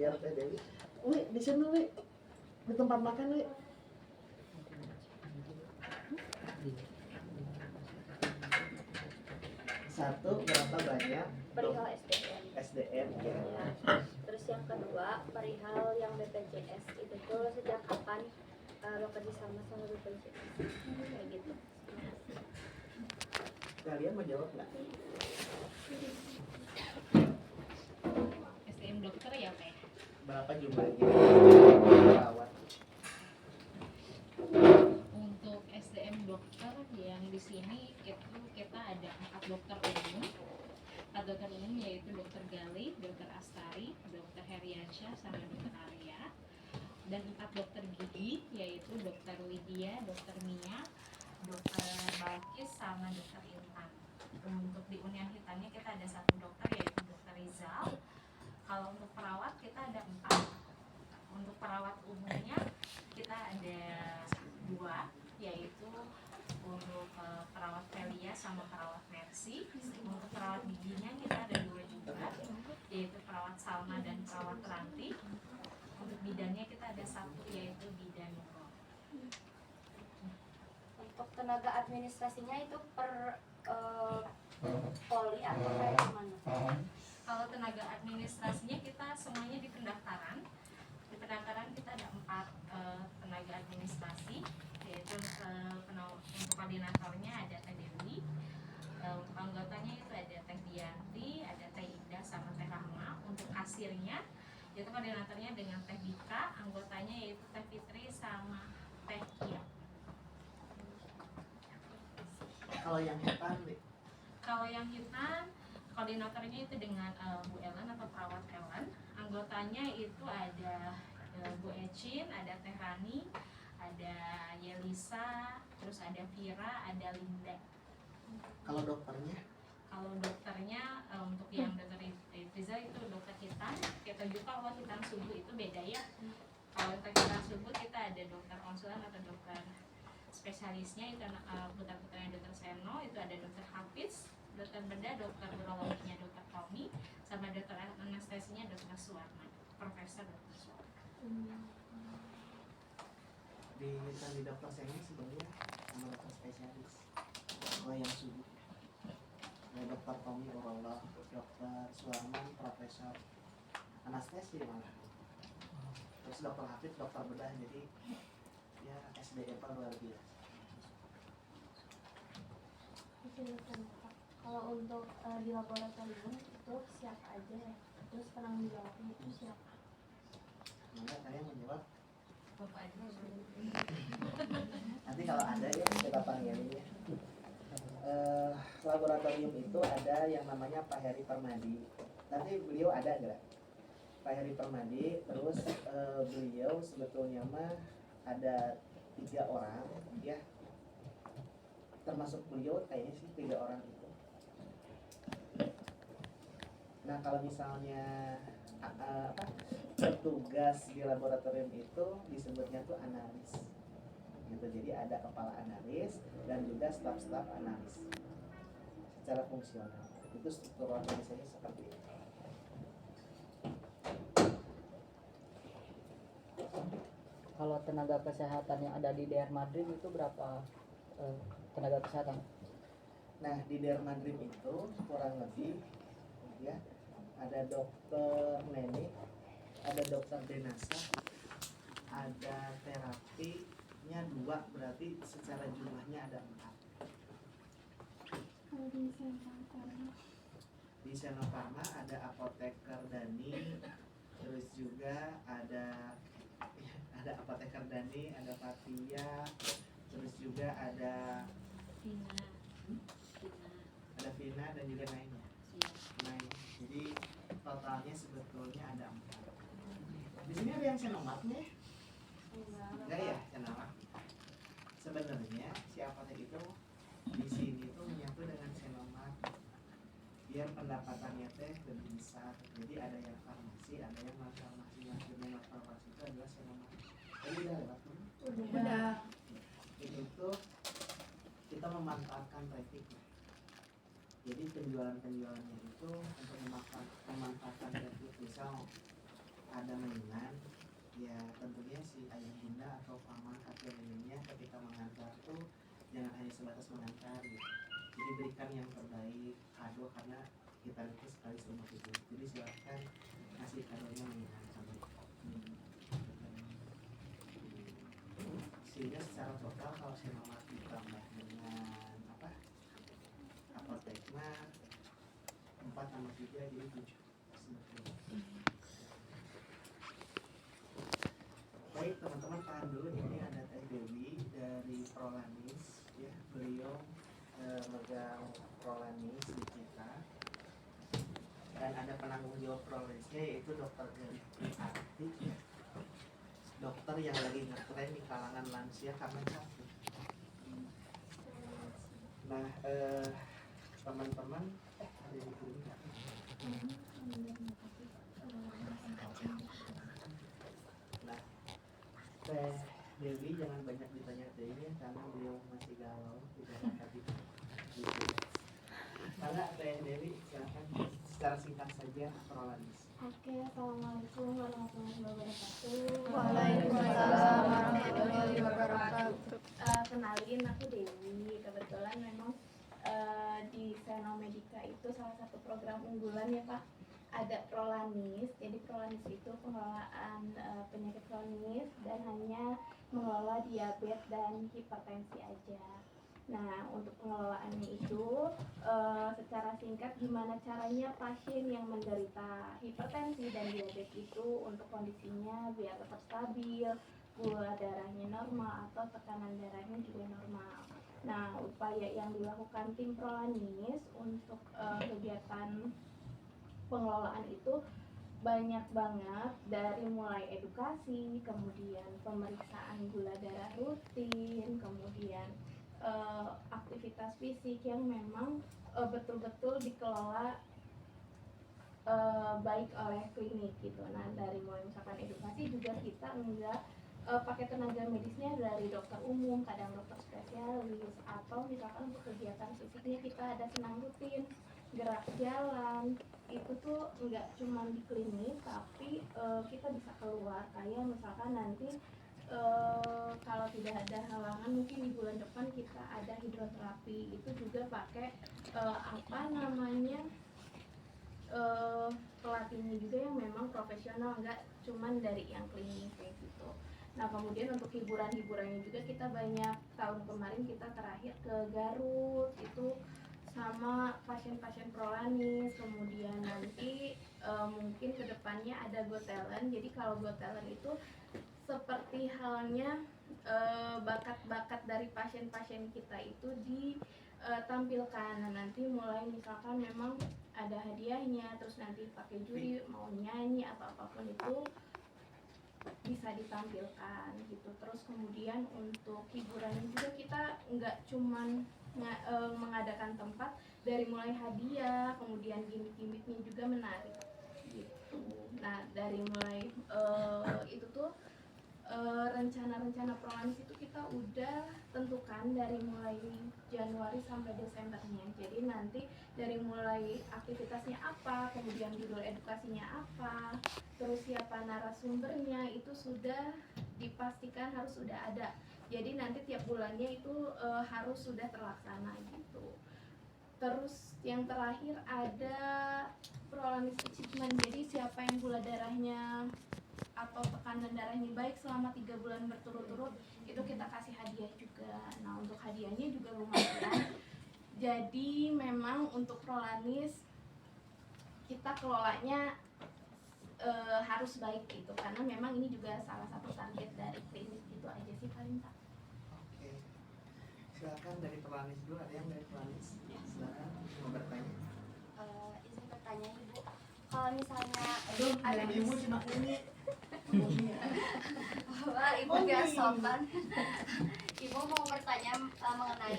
biar Teh Dewi. Wi, di sini Wi. Di tempat makan Wi. Satu, berapa banyak Perihal SDM. SDM ya. Terus yang kedua, perihal yang BPJS itu tuh sejak kapan bekerja sama BPJS? Kayak gitu. Kalian mau jawab nggak? SDM dokter ya Pak? Berapa jumlahnya? Perawat. Untuk SDM dokter yang di sini itu kita ada 4 dokter umum. 4 dokter umum yaitu Dokter Gali, Dokter Astari, Dokter Heriansyah, sama Dokter Arya. Dan 4 dokter gigi yaitu Dokter Widya, Dokter Mia, Dokter Balkis, sama Dokter Intan. Untuk di Unian Hitannya kita ada 1 dokter yaitu Dokter Rizal. Kalau untuk perawat kita ada 4. Untuk perawat umumnya kita ada 2, yaitu untuk perawat Velia sama perawat Mercy. Untuk perawat giginya kita ada 2 juga, yaitu perawat Salma dan perawat Ranti. Untuk bidannya kita ada 1, yaitu bidan Nurul. Untuk tenaga administrasinya itu per poli atau kayak gimana? Kalau tenaga administrasinya kita semuanya di pendaftaran. Di pendaftaran kita ada 4 tenaga administrasi, yaitu untuk koordinatornya ada Teh Dewi, untuk anggotanya itu ada Teh Dianti, ada Teh Indah, sama Teh Rahma. Untuk kasirnya yaitu koordinatornya dengan Teh Dika, anggotanya yaitu Teh Fitri sama Teh Kia. Kalau yang hitam nih, Kalau yang hitam koordinatornya itu dengan Bu Ellen atau perawat Ellen. Anggotanya itu ada Bu Ecin, ada Teh Rani, ada Yelisa, terus ada Vira, ada Linda. kalau dokternya Kalau dokternya untuk yang dokter Rizal itu dokter hitam. Kita juga kalau hitam subuh itu beda ya. Kalau dokter hitam subuh kita ada dokter konsulan atau dokter spesialisnya itu putra-putranya dokter Seno, itu ada dokter Hafiz, dokter bedah, dokter urologinya dokter Tommy, sama dokter anestesinya dokter Suwarna, profesor dokter Suwarna. di dokter saya sebenarnya sama dokter spesialis. Kalau yang subuh ada dokter Tommy urolog, dokter Suwarman profesor anestesi malah. Terus dokter Hafiz dokter bedah, jadi ya SDM luar biasa. Kalau untuk di laboratorium itu siapa aja ya? Terus penanggung jawabnya itu siapa? Maka saya menjawab Bapak aja. nanti kalau ada ya kita panggilin ya. Laboratorium itu ada yang namanya Pak Heri Permadi. Nanti beliau ada nggak? Pak Heri Permadi. Terus beliau sebetulnya mah ada 3 orang ya. Termasuk beliau kayaknya sih 3 orang itu. Nah kalau misalnya petugas di laboratorium itu disebutnya tuh analis gitu. Jadi ada kepala analis dan juga staf-staf analis secara fungsional. Itu struktur organisasinya seperti itu. Kalau tenaga kesehatan yang ada di daerah Madrid itu berapa tenaga kesehatan? Nah di Dermadrim itu kurang lebih ya ada dokter Neni, ada dokter Denasa, ada terapinya 2, berarti secara jumlahnya ada 4. Di Senofarma ada apoteker Dani, terus juga ada apoteker Dani, ada Fatia, terus juga ada Vina dan juga Naina. Jadi totalnya sebetulnya ada 4. Di sini ada yang senomatnya? Enggak ya, senomat. Sebenarnya si apotek itu di sini tuh menyatu dengan senomat biar pendapatannya teh lebih besar. Jadi ada yang farmasi, ada yang non farmasi. Yang non farmasi itu adalah senomat. Jadi udah lewat belum? Udah. Itu kita memanfaatkan traffic. Jadi penjualannya itu untuk memanfaatkan traffic. Misal ada mainan, ya tentunya si ayah bunda atau paman atau neneknya ketika mengantar tuh jangan hanya sebatas mengantar gitu. Jadi berikan yang terbaik kado karena kita itu sekali seumur hidup. Jadi silakan kasih kadonya mainan kado. Sehingga secara total kalau Senomat ditambah dengan apoteknya 4 tambah 3 jadi 7. Baik teman-teman, tahan dulu, ini ada Teh Dewi dari Prolanis ya, beliau megang Prolanis di kita, dan ada penanggung jawab Prolanisnya yaitu Dokter Galih Arti ya, dokter yang lagi ngetren di kalangan lansia karena sakit. Nah teman-teman ada di sini nggak? Nah, Teh Dewi jangan banyak ditanya Dewi karena beliau masih galau tidak akan gitu. Karena Teh Dewi silakan secara singkat saja Prolanis. Oke, assalamualaikum warahmatullahi wabarakatuh. Waalaikumsalam warahmatullahi wabarakatuh. Kenalin, aku Dewi. Kebetulan memang di Senomedika itu salah satu program unggulan ya Pak, ada Prolanis. Jadi Prolanis itu pengelolaan penyakit kronis dan hanya mengelola diabetes dan hipertensi aja. Nah, untuk pengelolaannya itu secara singkat gimana caranya pasien yang menderita hipertensi dan diabetes itu untuk kondisinya biar tetap stabil, gula darahnya normal atau tekanan darahnya juga normal. Nah, upaya yang dilakukan tim Prolanis untuk kegiatan pengelolaan itu banyak banget, dari mulai edukasi, kemudian pemeriksaan gula darah rutin, kemudian aktivitas fisik yang memang betul-betul dikelola baik oleh klinik gitu. Nah, dari mulai misalkan edukasi juga kita enggak pakai tenaga medisnya dari dokter umum, kadang dokter spesialis, atau misalkan untuk kegiatan fisiknya kita ada senam rutin, gerak jalan, itu tuh enggak cuma di klinik tapi kita bisa keluar, kayak misalkan nanti kalau tidak ada halangan mungkin di bulan depan kita ada hidroterapi, itu juga pakai pelatihnya juga yang memang profesional, enggak cuman dari yang klinik kayak gitu. Nah, kemudian untuk hiburannya juga kita banyak, tahun kemarin kita terakhir ke Garut itu sama pasien-pasien Prolanis, kemudian nanti mungkin kedepannya ada Got Talent. Jadi kalau Got Talent itu seperti halnya bakat-bakat dari pasien-pasien kita itu ditampilkan. Nah, nanti mulai misalkan memang ada hadiahnya, terus nanti pakai juri mau nyanyi atau apapun itu bisa ditampilkan gitu. Terus kemudian untuk hiburannya juga kita nggak cuman mengadakan tempat, dari mulai hadiah, kemudian gimmick-gimmicknya juga menarik gitu. Nah, dari mulai itu tuh rencana-rencana Prolanis itu kita udah tentukan dari mulai Januari sampai Desembernya. Jadi nanti dari mulai aktivitasnya apa, kemudian judul edukasinya apa, terus siapa narasumbernya, itu sudah dipastikan harus sudah ada. Jadi nanti tiap bulannya itu harus sudah terlaksana gitu. Terus yang terakhir ada Prolanis Achievement. Jadi siapa yang gula darahnya atau tekanan darahnya baik selama 3 bulan berturut-turut, itu kita kasih hadiah juga. Nah, untuk hadiahnya juga lumayan. Jadi memang untuk Prolanis kita kelolanya harus baik gitu, karena memang ini juga salah satu target dari klinik. Gitu aja sih paling tak. Oke, silakan dari Prolanis dulu, ada yang dari Prolanis? Silakan mau bertanya. Izin bertanya Ibu, kalau misalnya Ada ibu cuma ini. Ibu gak sopan, Ibu mau bertanya mengenai